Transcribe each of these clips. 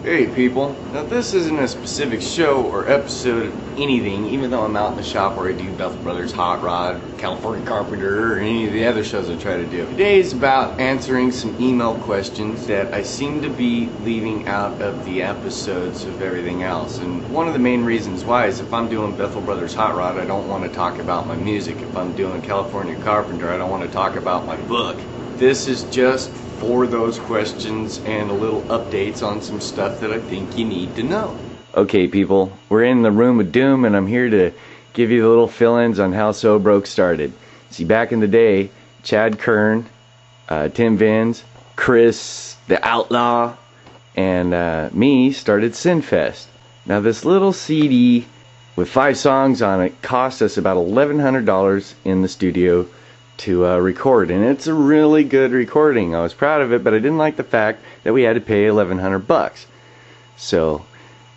Hey people, now this isn't a specific show or episode of anything, even though I'm out in the shop where I do Bethel Brothers Hot Rod, California Carpenter, or any of the other shows I try to do. Today is about answering some email questions that I seem to be leaving out of the episodes of everything else. And one of the main reasons why is if I'm doing Bethel Brothers Hot Rod, I don't want to talk about my music. If I'm doing California Carpenter, I don't want to talk about my book. This is just for those questions and a little updates on some stuff that I think you need to know. Okay people, we're in the room of doom and I'm here to give you the little fill-ins on how Sobroke started. See, back in the day, Chad Kern, Tim Vins, Chris the Outlaw, and me started Sinfest. Now this little CD with 5 songs on it cost us about $1,100 in the studio to record, and it's a really good recording. I was proud of it, but I didn't like the fact that we had to pay $1,100. So,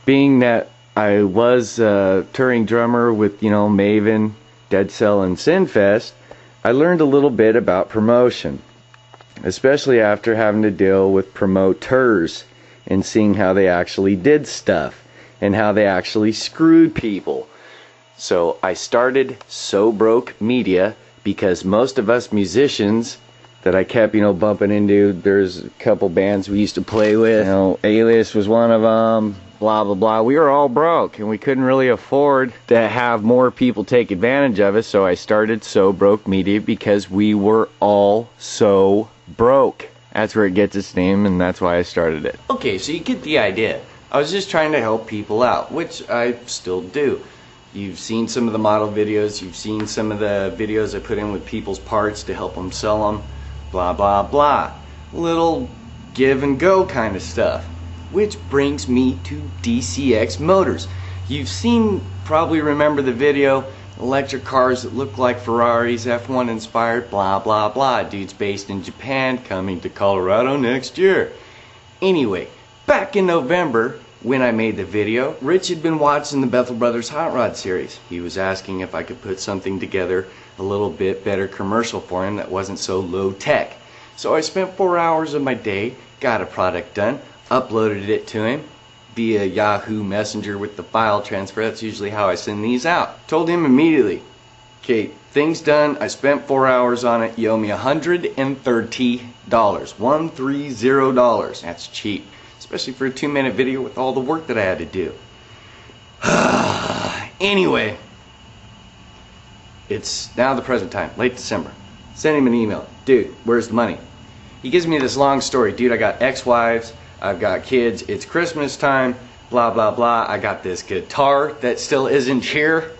being that I was a touring drummer with, Maven, Dead Cell, and Sinfest, I learned a little bit about promotion, especially after having to deal with promoters and seeing how they actually did stuff and how they actually screwed people. So I started Sobroke Media because most of us musicians that I kept, bumping into, there's a couple bands we used to play with, Alias was one of them, blah blah blah. We were all broke and we couldn't really afford to have more people take advantage of us, so I started Sobroke Media because we were all so broke. That's where it gets its name, and that's why I started it. Okay, so you get the idea. I was just trying to help people out, which I still do. You've seen some of the model videos, you've seen some of the videos I put in with people's parts to help them sell them, blah blah blah. Little give and go kind of stuff. Which brings me to DCX Motors. You've seen, probably remember the video, electric cars that look like Ferraris, F1 inspired, blah blah blah. Dude's based in Japan, coming to Colorado next year. Anyway, back in November, when I made the video, Rich had been watching the Bethel Brothers Hot Rod series. He was asking if I could put something together a little bit better commercial for him that wasn't so low tech. So I spent 4 hours of my day, got a product done, uploaded it to him via Yahoo Messenger with the file transfer. That's usually how I send these out. Told him immediately, okay, thing's done, I spent 4 hours on it, you owe me $130. $130. That's cheap. Especially for a 2-minute video with all the work that I had to do. Anyway, it's now the present time, late December. Send him an email. Dude, where's the money? He gives me this long story. Dude, I got ex-wives, I've got kids, it's Christmas time, blah blah blah. I got this guitar that still isn't here.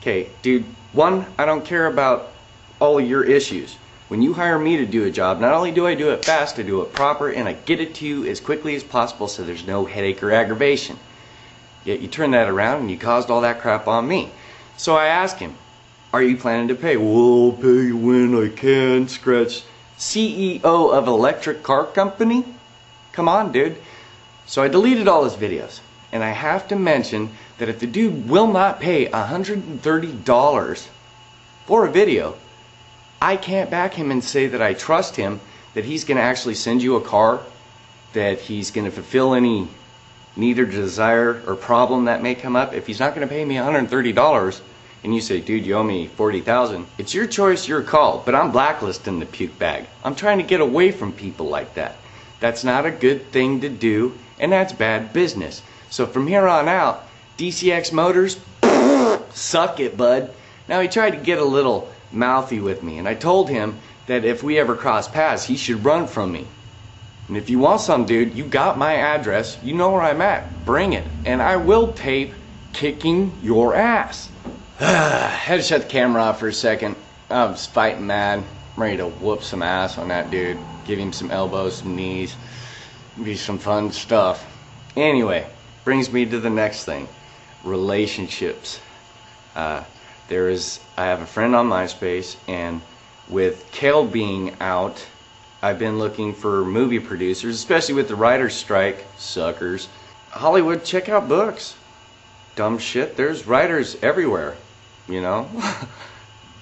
Okay, dude, one, I don't care about all of your issues. When you hire me to do a job, not only do I do it fast, I do it proper, and I get it to you as quickly as possible so there's no headache or aggravation. Yet you turn that around and you caused all that crap on me. So I asked him, are you planning to pay? Well, I'll pay you when I can. Scratch. CEO of electric car company? Come on, dude. So I deleted all his videos. And I have to mention that if the dude will not pay $130 for a video, I can't back him and say that I trust him, that he's going to actually send you a car, that he's going to fulfill any need or desire or problem that may come up. If he's not going to pay me $130 and you say, dude, you owe me $40,000, it's your choice, your call, but I'm blacklisting the puke bag. I'm trying to get away from people like that. That's not a good thing to do, and that's bad business. So from here on out, DCX Motors, suck it, bud. Now he tried to get a little mouthy with me, and I told him that if we ever cross paths, he should run from me. And if you want some, dude, you got my address, you know where I'm at, bring it, and I will tape kicking your ass. Had to shut the camera off for a second. I was fighting mad, ready to whoop some ass on that dude, give him some elbows, some knees, be some fun stuff. Anyway, brings me to the next thing, relationships. I have a friend on MySpace, and with Kale being out, I've been looking for movie producers, especially with the writer's strike, suckers. Hollywood, check out books. Dumb shit, there's writers everywhere,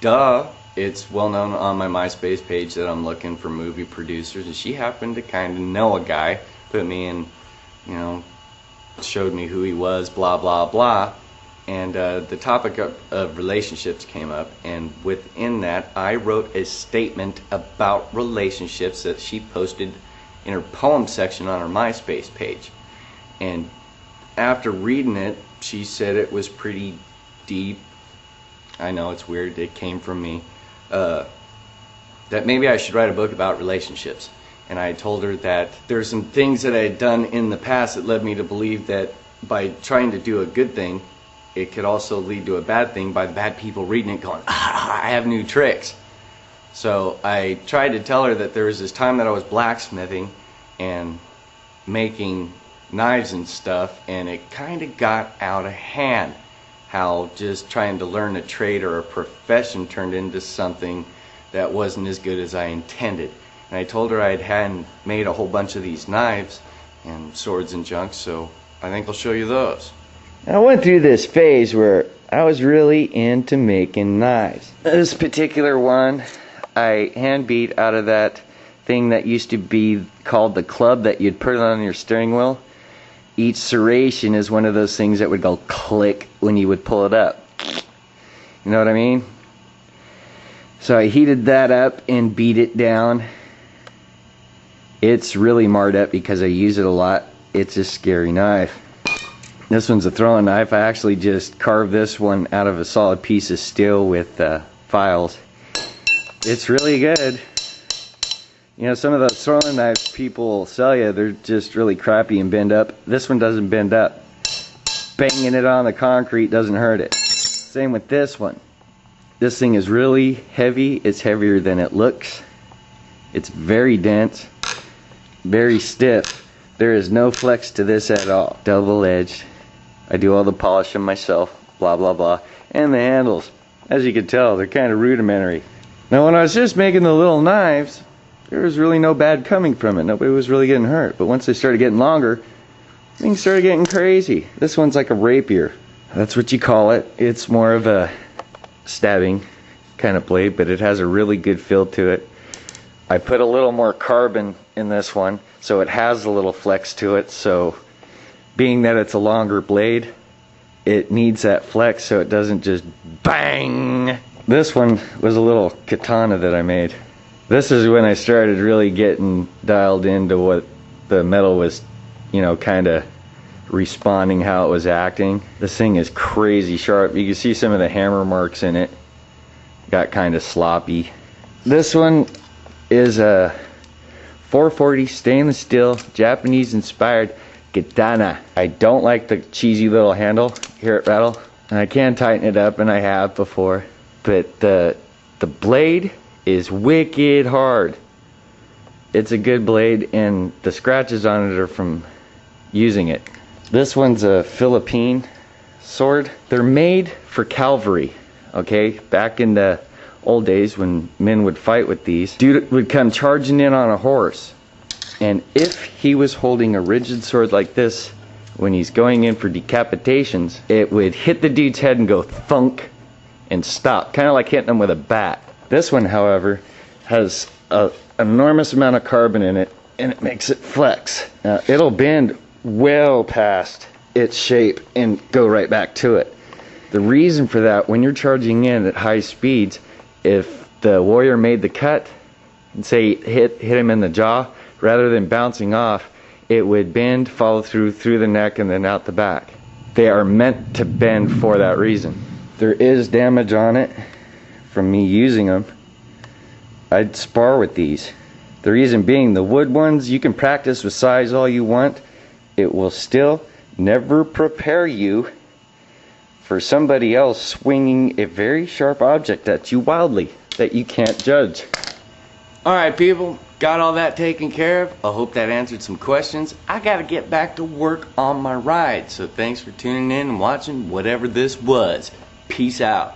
Duh. It's well known on my MySpace page that I'm looking for movie producers, and she happened to kind of know a guy, put me in you know, showed me who he was, blah blah blah. And the topic of relationships came up, and within that I wrote a statement about relationships that she posted in her poem section on her MySpace page. And after reading it, she said it was pretty deep. I know it's weird, it came from me. That maybe I should write a book about relationships. And I told her that there's some things that I had done in the past that led me to believe that by trying to do a good thing, it could also lead to a bad thing by the bad people reading it going, I have new tricks. So I tried to tell her that there was this time that I was blacksmithing and making knives and stuff, and it kind of got out of hand. How just trying to learn a trade or a profession turned into something that wasn't as good as I intended. And I told her I had made a whole bunch of these knives and swords and junk, so I think I'll show you those. I went through this phase where I was really into making knives. This particular one I hand beat out of that thing that used to be called the club that you'd put on your steering wheel. Each serration is one of those things that would go click when you would pull it up. You know what I mean? So I heated that up and beat it down. It's really marred up because I use it a lot. It's a scary knife. This one's a throwing knife. I actually just carved this one out of a solid piece of steel with files. It's really good. You know, some of those throwing knives people sell you, they're just really crappy and bend up. This one doesn't bend up. Banging it on the concrete doesn't hurt it. Same with this one. This thing is really heavy. It's heavier than it looks. It's very dense, very stiff. There is no flex to this at all. Double-edged. I do all the polishing myself, blah blah blah. And the handles, as you can tell, they're kind of rudimentary. Now when I was just making the little knives, there was really no bad coming from it. Nobody was really getting hurt. But once they started getting longer, things started getting crazy. This one's like a rapier. That's what you call it. It's more of a stabbing kind of blade, but it has a really good feel to it. I put a little more carbon in this one, so it has a little flex to it. So being that it's a longer blade, it needs that flex so it doesn't just bang. This one was a little katana that I made. This is when I started really getting dialed into what the metal was, you know, kind of responding, how it was acting. This thing is crazy sharp. You can see some of the hammer marks in it. Got kind of sloppy. This one is a 440 stainless steel, Japanese inspired katana. I don't like the cheesy little handle here at Rattle. And I can tighten it up, and I have before. But the blade is wicked hard. It's a good blade, and the scratches on it are from using it. This one's a Philippine sword. They're made for cavalry, okay? Back in the old days when men would fight with these, dude would come charging in on a horse, and if he was holding a rigid sword like this when he's going in for decapitations, it would hit the dude's head and go thunk and stop, kind of like hitting him with a bat. This one, however, has an enormous amount of carbon in it, and it makes it flex. Now, it'll bend well past its shape and go right back to it. The reason for that, when you're charging in at high speeds, if the warrior made the cut and say hit him in the jaw, rather than bouncing off, it would bend, follow through the neck, and then out the back. They are meant to bend for that reason. There is damage on it from me using them. I'd spar with these. The reason being, the wood ones, you can practice with size all you want. It will still never prepare you for somebody else swinging a very sharp object at you wildly that you can't judge. Alright people, got all that taken care of. I hope that answered some questions. I gotta get back to work on my ride, so thanks for tuning in and watching whatever this was. Peace out.